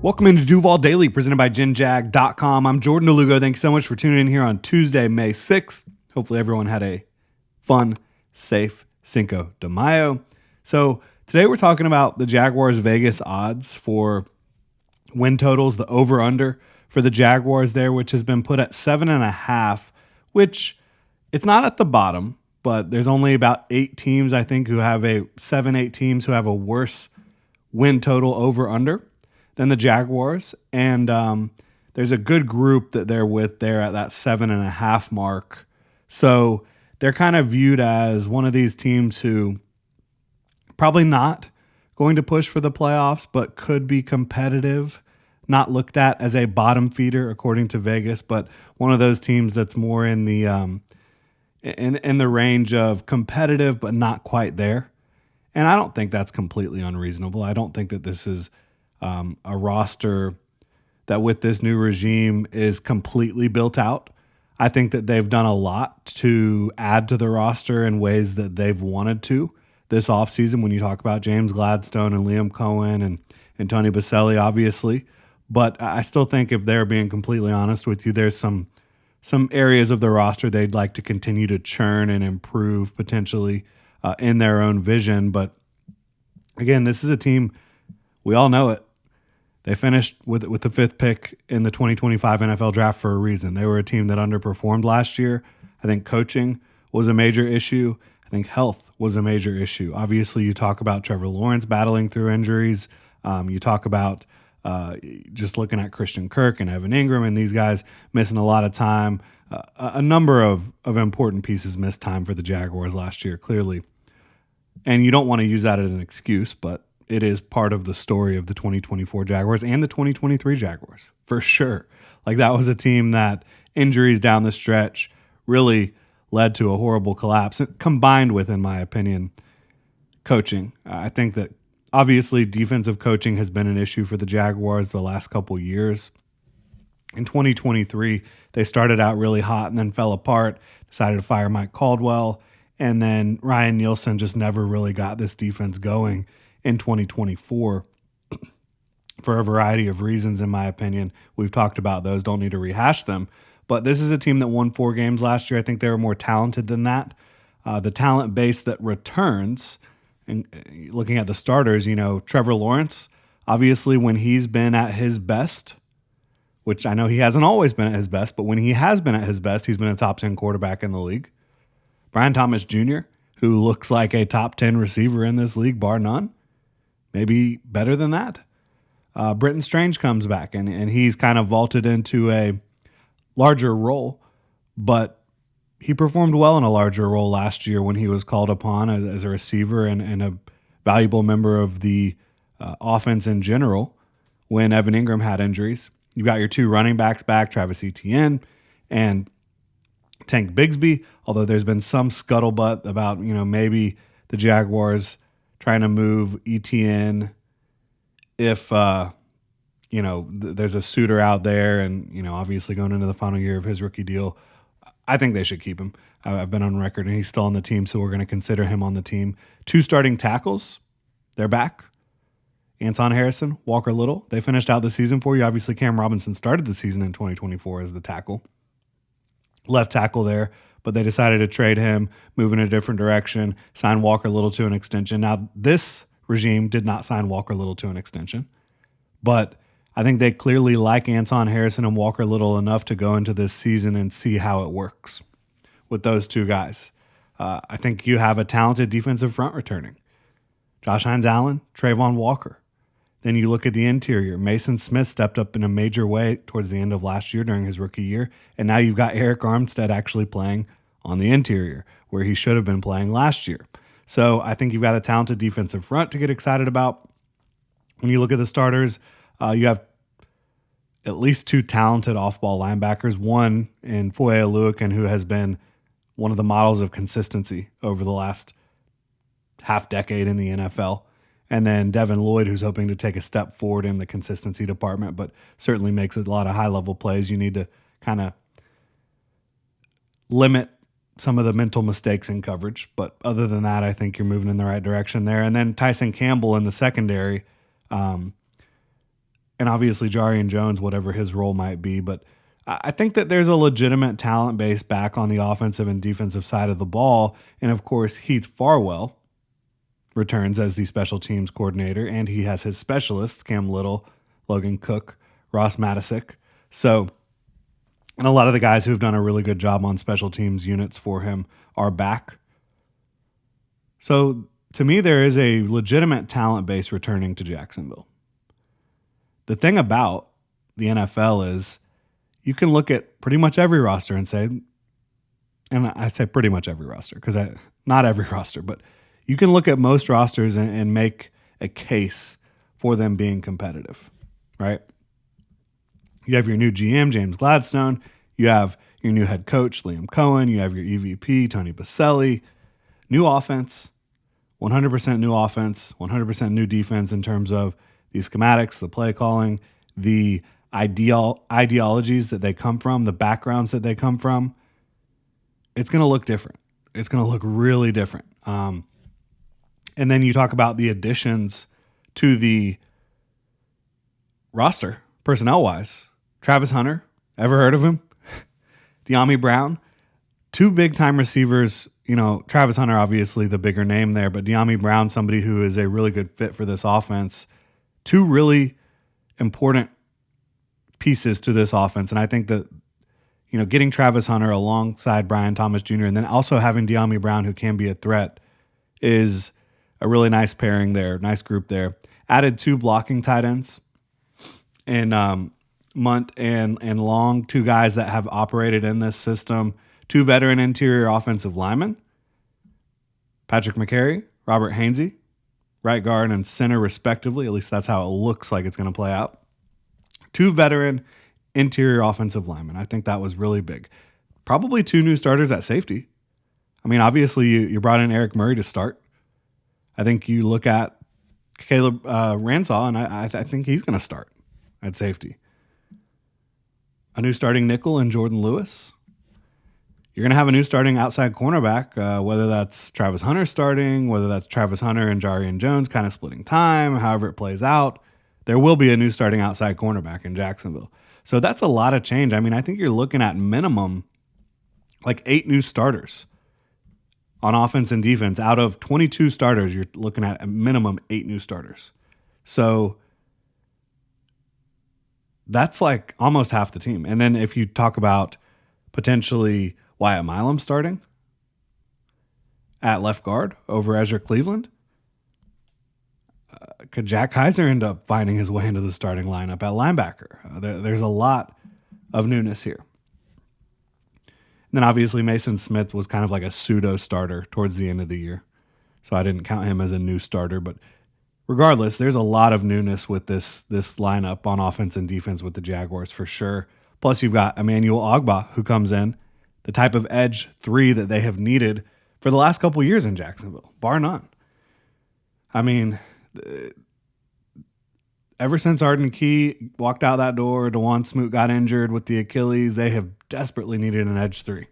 Welcome into Duval Daily, presented by GenJag.com. I'm Jordan DeLugo. Thanks so much for tuning in here on Tuesday, May 6th. Hopefully everyone had a fun, safe Cinco de Mayo. So today we're talking about the Jaguars Vegas odds for win totals, the over-under for the Jaguars there, which has been put at 7.5, which it's not at the bottom, but there's only about 8 teams, I think, who have 8 teams who have a worse win total over-under than the Jaguars, and there's a good group that they're with there at that 7.5 mark. So they're kind of viewed as one of these teams who probably not going to push for the playoffs, but could be competitive. Not looked at as a bottom feeder according to Vegas, but one of those teams that's more in the in the range of competitive, but not quite there. And I don't think that's completely unreasonable. I don't think that this is a roster that with this new regime is completely built out. I think that they've done a lot to add to the roster in ways that they've wanted to this offseason when you talk about James Gladstone and Liam Cohen and Tony Baselli, obviously. But I still think if they're being completely honest with you, there's some areas of the roster they'd like to continue to churn and improve potentially in their own vision. But again, this is a team, we all know it. They finished with the 5th pick in the 2025 NFL draft for a reason. They were a team that underperformed last year. I think coaching was a major issue. I think health was a major issue. Obviously, you talk about Trevor Lawrence battling through injuries. You talk about just looking at Christian Kirk and Evan Ingram and these guys missing a lot of time. A number of important pieces missed time for the Jaguars last year, clearly. And you don't want to use that as an excuse, but it is part of the story of the 2024 Jaguars and the 2023 Jaguars, for sure. Like, that was a team that injuries down the stretch really led to a horrible collapse, combined with, in my opinion, coaching. I think that obviously defensive coaching has been an issue for the Jaguars the last couple years. In 2023, they started out really hot and then fell apart, decided to fire Mike Caldwell, and then Ryan Nielsen just never really got this defense going in 2024 for a variety of reasons, in my opinion. We've talked about those, don't need to rehash them. But this is a team that won 4 games last year. I think they were more talented than that. The talent base that returns, and looking at the starters, Trevor Lawrence, obviously when he's been at his best, which I know he hasn't always been at his best, but when he has been at his best, he's been a top 10 quarterback in the league. Brian Thomas Jr., who looks like a top 10 receiver in this league, bar none. Maybe better than that. Britton Strange comes back, and he's kind of vaulted into a larger role, but he performed well in a larger role last year when he was called upon as a receiver and a valuable member of the offense in general when Evan Ingram had injuries. You've got your 2 running backs back, Travis Etienne and Tank Bigsby, although there's been some scuttlebutt about, maybe the Jaguars trying to move Etienne if, there's a suitor out there and, obviously going into the final year of his rookie deal. I think they should keep him. I've been on record and he's still on the team, so we're going to consider him on the team. 2 starting tackles, they're back. Anton Harrison, Walker Little, they finished out the season for you. Obviously, Cam Robinson started the season in 2024 as the tackle. Left tackle there, but they decided to trade him, move in a different direction, sign Walker Little to an extension. Now, this regime did not sign Walker Little to an extension, but I think they clearly like Anton Harrison and Walker Little enough to go into this season and see how it works with those 2 guys. I think you have a talented defensive front returning. Josh Hines-Allen, Trayvon Walker. Then you look at the interior. Mason Smith stepped up in a major way towards the end of last year during his rookie year. And now you've got Eric Armstead actually playing on the interior where he should have been playing last year. So I think you've got a talented defensive front to get excited about. When you look at the starters, you have at least 2 talented off-ball linebackers. One in Foye Oluokun, who has been one of the models of consistency over the last half decade in the NFL. And then Devin Lloyd, who's hoping to take a step forward in the consistency department, but certainly makes a lot of high-level plays. You need to kind of limit some of the mental mistakes in coverage. But other than that, I think you're moving in the right direction there. And then Tyson Campbell in the secondary, and obviously Jarian Jones, whatever his role might be. But I think that there's a legitimate talent base back on the offensive and defensive side of the ball. And of course, Heath Farwell returns as the special teams coordinator, and he has his specialists, Cam Little, Logan Cook, Ross Matisic. So, and a lot of the guys who've done a really good job on special teams units for him are back. So, to me, there is a legitimate talent base returning to Jacksonville. The thing about the NFL is you can look at pretty much every roster and say, and I say pretty much every roster because not every roster, but you can look at most rosters and make a case for them being competitive, right? You have your new GM, James Gladstone. You have your new head coach, Liam Cohen. You have your EVP, Tony Baselli. New offense, 100% new offense, 100% new defense in terms of the schematics, the play calling, the ideologies that they come from, the backgrounds that they come from. It's going to look different. It's going to look really different. And then you talk about the additions to the roster, personnel-wise. Travis Hunter, ever heard of him? De'Ami Brown, two big-time receivers. You know, Travis Hunter, obviously the bigger name there, but De'Ami Brown, somebody who is a really good fit for this offense. Two really important pieces to this offense. And I think that, you know, getting Travis Hunter alongside Brian Thomas Jr. and then also having De'Ami Brown, who can be a threat, is a really nice pairing there, nice group there. Added two blocking tight ends and Munt and Long, two guys that have operated in this system. Two veteran interior offensive linemen, Patrick McCary, Robert Hainsey, right guard and center respectively. At least that's how it looks like it's going to play out. Two veteran interior offensive linemen. I think that was really big. Probably two new starters at safety. I mean, obviously you brought in Eric Murray to start. I think you look at Caleb Ransaw, and I think he's going to start at safety. A new starting nickel in Jordan Lewis. You're going to have a new starting outside cornerback, whether that's Travis Hunter starting, whether that's Travis Hunter and Jarian Jones kind of splitting time, however it plays out. There will be a new starting outside cornerback in Jacksonville. So that's a lot of change. I mean, I think you're looking at minimum like 8 new starters on offense and defense. Out of 22 starters, you're looking at a minimum 8 new starters. So that's like almost half the team. And then if you talk about potentially Wyatt Milam starting at left guard over Ezra Cleveland, could Jack Kaiser end up finding his way into the starting lineup at linebacker? There's a lot of newness here. And then obviously Mason Smith was kind of like a pseudo starter towards the end of the year. So I didn't count him as a new starter, but regardless, there's a lot of newness with this lineup on offense and defense with the Jaguars for sure. Plus you've got Emmanuel Ogbah who comes in, the type of edge 3 that they have needed for the last couple years in Jacksonville, bar none. I mean, ever since Arden Key walked out that door, DeJuan Smoot got injured with the Achilles, they have desperately needed an edge 3.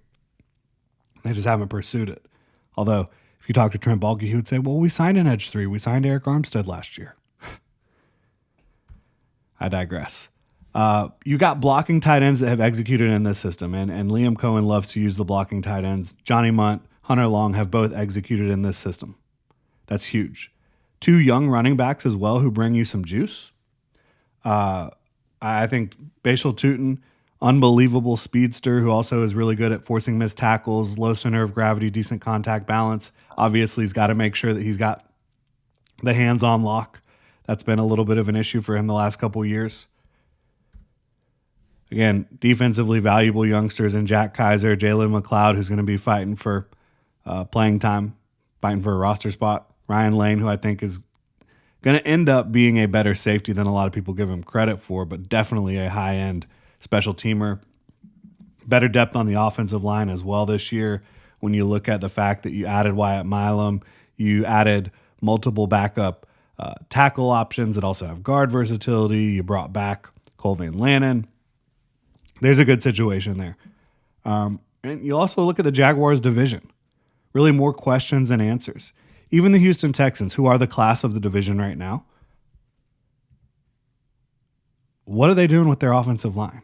They just haven't pursued it. Although, if you talk to Trent Baalke, he would say, well, we signed an edge 3. We signed Eric Armstead last year. I digress. You got blocking tight ends that have executed in this system, and Liam Cohen loves to use the blocking tight ends. Johnny Munt, Hunter Long have both executed in this system. That's huge. 2 young running backs as well who bring you some juice. I think Bashal Tutin, unbelievable speedster who also is really good at forcing missed tackles, low center of gravity, decent contact balance. Obviously, he's got to make sure that he's got the hands on lock. That's been a little bit of an issue for him the last couple of years. Again, defensively valuable youngsters in Jack Kaiser, Jalen McLeod, who's going to be fighting for playing time, fighting for a roster spot. Ryan Lane, who I think is going to end up being a better safety than a lot of people give him credit for, but definitely a high-end special teamer. Better depth on the offensive line as well this year. When you look at the fact that you added Wyatt Milam, you added multiple backup tackle options that also have guard versatility. You brought back Cole Van Lannon. There's a good situation there. And you also look at the Jaguars division. Really more questions than answers. Even the Houston Texans, who are the class of the division right now, what are they doing with their offensive line?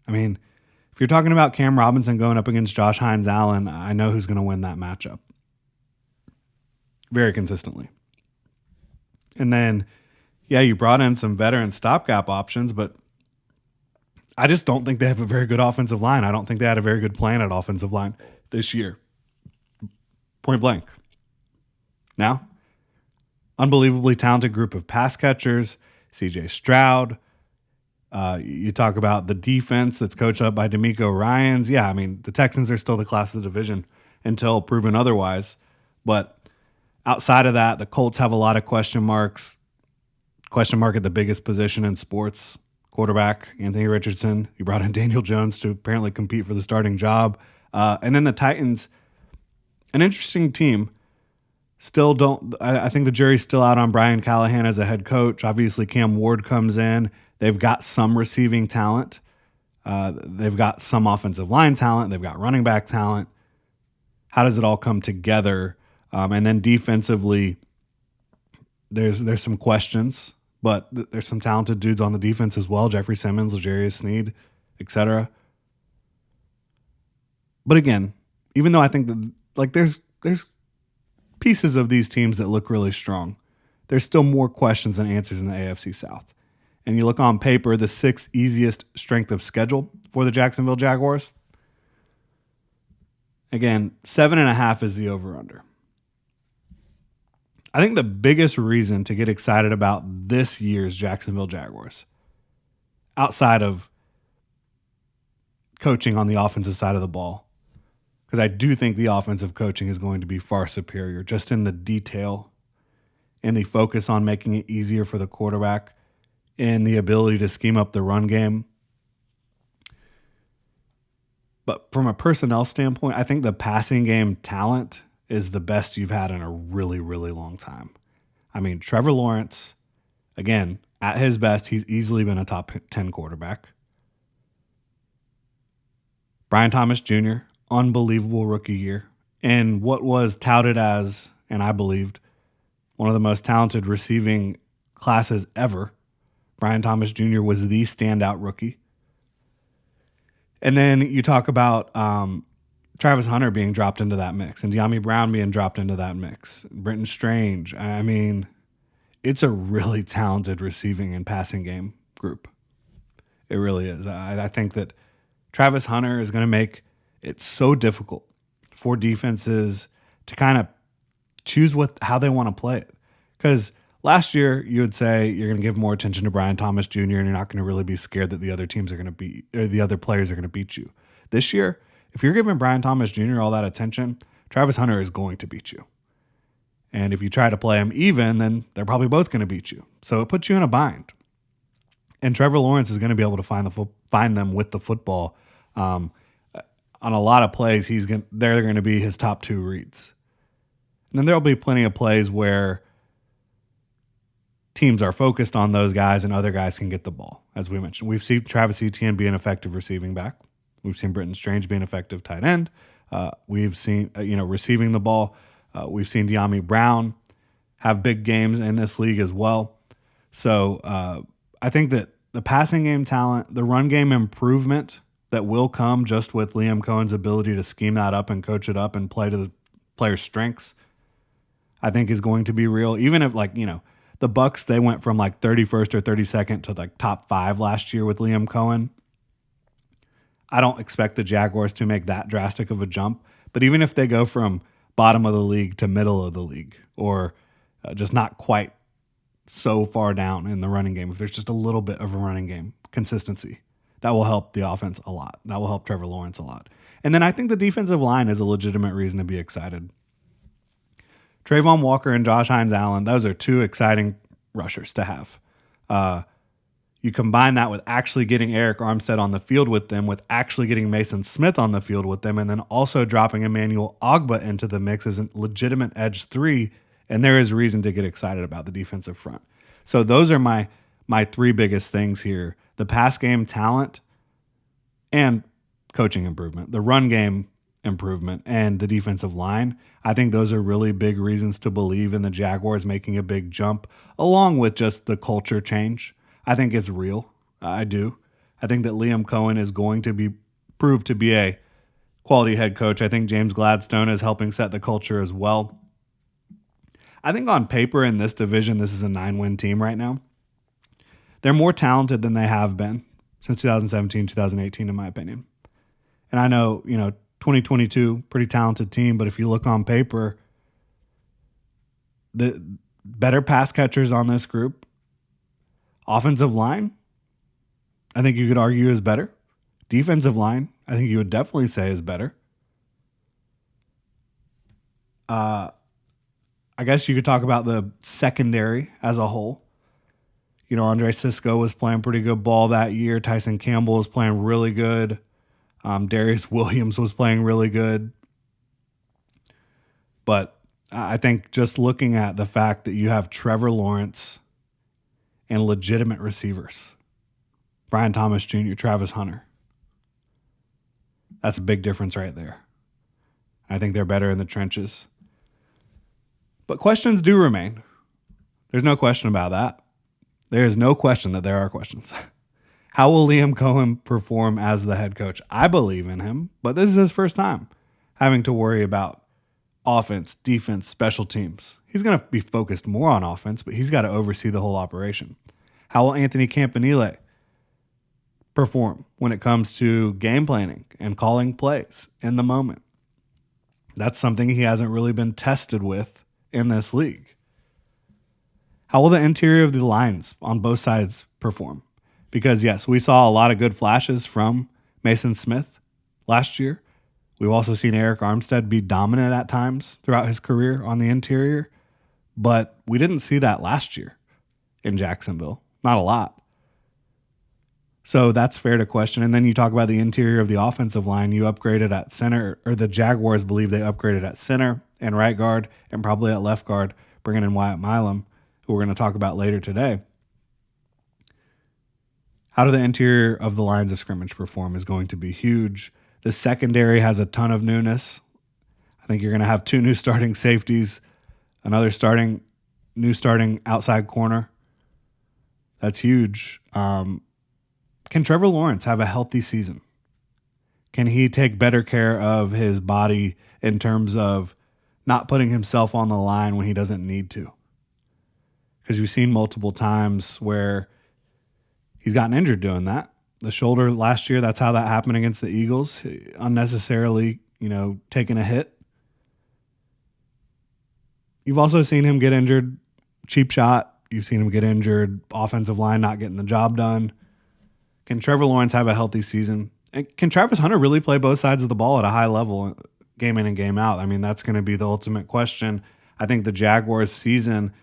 I mean, if you're talking about Cam Robinson going up against Josh Hines-Allen, I know who's going to win that matchup very consistently. And then, yeah, you brought in some veteran stopgap options, but I just don't think they have a very good offensive line. I don't think they had a very good plan at offensive line this year. Point blank. Now, unbelievably talented group of pass catchers, CJ Stroud. You talk about the defense that's coached up by D'Amico Ryans. Yeah, I mean, the Texans are still the class of the division until proven otherwise. But outside of that, the Colts have a lot of question marks. Question mark at the biggest position in sports. Quarterback, Anthony Richardson. You brought in Daniel Jones to apparently compete for the starting job. And then the Titans, an interesting team. Still don't. I think the jury's still out on Brian Callahan as a head coach. Obviously, Cam Ward comes in. They've got some receiving talent. They've got some offensive line talent. They've got running back talent. How does it all come together? And then defensively, there's some questions, but there's some talented dudes on the defense as well. Jeffrey Simmons, L'Jarius Sneed, etc. But again, even though I think that there's pieces of these teams that look really strong, there's still more questions than answers in the AFC South. And you look on paper, the sixth easiest strength of schedule for the Jacksonville Jaguars. Again, 7.5 is the over-under. I think the biggest reason to get excited about this year's Jacksonville Jaguars, outside of coaching on the offensive side of the ball, because I do think the offensive coaching is going to be far superior just in the detail and the focus on making it easier for the quarterback and the ability to scheme up the run game. But from a personnel standpoint, I think the passing game talent is the best you've had in a really, really long time. I mean, Trevor Lawrence, again, at his best, he's easily been a top 10 quarterback. Brian Thomas Jr., unbelievable rookie year. And what was touted as, and I believed, one of the most talented receiving classes ever. Brian Thomas Jr. was the standout rookie. And then you talk about Travis Hunter being dropped into that mix and De'Ami Brown being dropped into that mix. Brenton Strange. I mean, it's a really talented receiving and passing game group. It really is. I think that Travis Hunter is going to make it so difficult for defenses to kind of choose how they want to play it. Because last year you would say you're going to give more attention to Brian Thomas Jr. and you're not going to really be scared that the other teams are going to beat, or the other players are going to beat you. This year, if you're giving Brian Thomas Jr. all that attention, Travis Hunter is going to beat you. And if you try to play them even, then they're probably both going to beat you. So it puts you in a bind. And Trevor Lawrence is going to be able to find them with the football. On a lot of plays, they're going to be his top two reads. And then there'll be plenty of plays where teams are focused on those guys and other guys can get the ball. As we mentioned, we've seen Travis Etienne be an effective receiving back. We've seen Brenton Strange be an effective tight end. We've seen, receiving the ball. We've seen De'Ami Brown have big games in this league as well. So I think that the passing game talent, the run game improvement that will come just with Liam Cohen's ability to scheme that up and coach it up and play to the player's strengths, I think is going to be real. Even if the Bucs, they went from 31st or 32nd to top 5 last year with Liam Cohen. I don't expect the Jaguars to make that drastic of a jump, but even if they go from bottom of the league to middle of the league, or just not quite so far down in the running game, if there's just a little bit of a running game consistency, that will help the offense a lot. That will help Trevor Lawrence a lot. And then I think the defensive line is a legitimate reason to be excited. Trayvon Walker and Josh Hines-Allen, those are two exciting rushers to have. You combine that with actually getting Eric Armstead on the field with them, with actually getting Mason Smith on the field with them, and then also dropping Emmanuel Ogbah into the mix as a legitimate edge 3, and there is reason to get excited about the defensive front. So those are my three biggest things here. The pass game talent and coaching improvement, the run game improvement, and the defensive line. I think those are really big reasons to believe in the Jaguars making a big jump, along with just the culture change. I think it's real. I do. I think that Liam Cohen is going to be proved to be a quality head coach. I think James Gladstone is helping set the culture as well. I think on paper in this division, this is a 9-win team right now. They're more talented than they have been since 2017, 2018, in my opinion. And I know, 2022, pretty talented team, but if you look on paper, the better pass catchers on this group, offensive line, I think you could argue is better. Defensive line, I think you would definitely say is better. I guess you could talk about the secondary as a whole. Andre Sisco was playing pretty good ball that year. Tyson Campbell was playing really good. Darius Williams was playing really good. But I think just looking at the fact that you have Trevor Lawrence and legitimate receivers, Brian Thomas Jr., Travis Hunter, that's a big difference right there. I think they're better in the trenches. But questions do remain. There's no question about that. There is no question that there are questions. How will Liam Cohen perform as the head coach? I believe in him, but this is his first time having to worry about offense, defense, special teams. He's going to be focused more on offense, but he's got to oversee the whole operation. How will Anthony Campanile perform when it comes to game planning and calling plays in the moment? That's something he hasn't really been tested with in this league. How will the interior of the lines on both sides perform? Because, yes, we saw a lot of good flashes from Mason Smith last year. We've also seen Eric Armstead be dominant at times throughout his career on the interior, but we didn't see that last year in Jacksonville. Not a lot. So that's fair to question. And then you talk about the interior of the offensive line. You upgraded at center, or the Jaguars believe they upgraded at center and right guard and probably at left guard, bringing in Wyatt Milam, who we're going to talk about later today. How do the interior of the lines of scrimmage perform is going to be huge. The secondary has a ton of newness. I think you're going to have 2 new starting safeties, another new starting outside corner. That's huge. Can Trevor Lawrence have a healthy season? Can he take better care of his body in terms of not putting himself on the line when he doesn't need to? Because we've seen multiple times where he's gotten injured doing that. The shoulder last year, that's how that happened against the Eagles. Unnecessarily, taking a hit. You've also seen him get injured, cheap shot. You've seen him get injured, offensive line not getting the job done. Can Trevor Lawrence have a healthy season? And can Travis Hunter really play both sides of the ball at a high level, game in and game out? I mean, that's going to be the ultimate question. I think the Jaguars season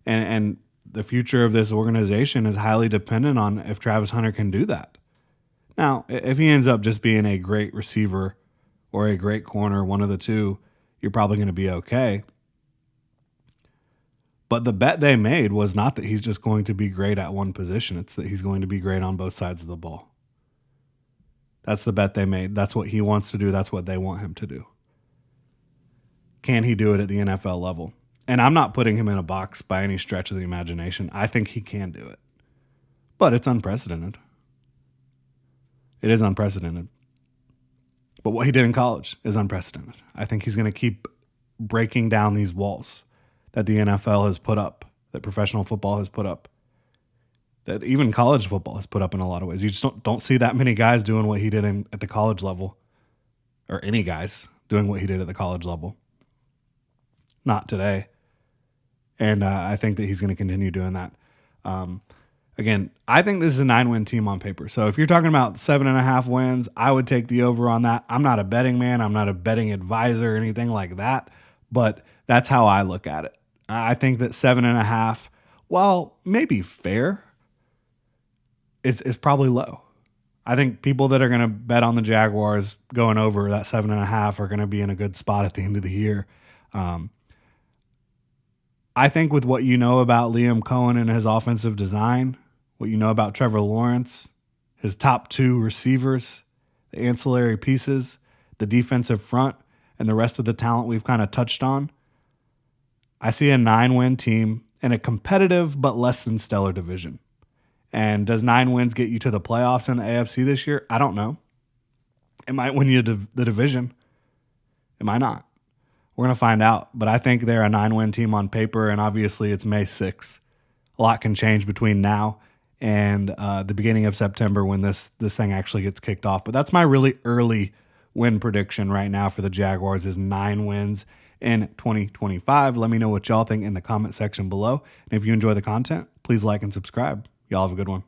and the future of this organization is highly dependent on if Travis Hunter can do that. Now, if he ends up just being a great receiver or a great corner, one of the two, you're probably going to be okay. But the bet they made was not that he's just going to be great at one position. It's that he's going to be great on both sides of the ball. That's the bet they made. That's what he wants to do. That's what they want him to do. Can he do it at the NFL level? And I'm not putting him in a box by any stretch of the imagination. I think he can do it. But it's unprecedented. It is unprecedented. But what he did in college is unprecedented. I think he's going to keep breaking down these walls that the NFL has put up, that professional football has put up, that even college football has put up in a lot of ways. You just don't see that many guys doing what he did at the college level, or any guys doing what he did at the college level. Not today. And I think that he's going to continue doing that. Again, I think this is a 9-win team on paper. So if you're talking about 7.5 wins, I would take the over on that. I'm not a betting man. I'm not a betting advisor or anything like that. But that's how I look at it. I think that 7.5, while maybe fair, is probably low. I think people that are going to bet on the Jaguars going over that 7.5 are going to be in a good spot at the end of the year. I think with what you know about Liam Cohen and his offensive design, what you know about Trevor Lawrence, his top 2 receivers, the ancillary pieces, the defensive front, and the rest of the talent we've kind of touched on, I see a 9-win team in a competitive but less than stellar division. And does 9 wins get you to the playoffs in the AFC this year? I don't know. It might win you the division. It might not. We're going to find out. But I think they're a 9-win team on paper, and obviously it's May 6th. A lot can change between now and the beginning of September when this thing actually gets kicked off. But that's my really early win prediction right now for the Jaguars is 9 wins in 2025. Let me know what y'all think in the comment section below. And if you enjoy the content, please like and subscribe. Y'all have a good one.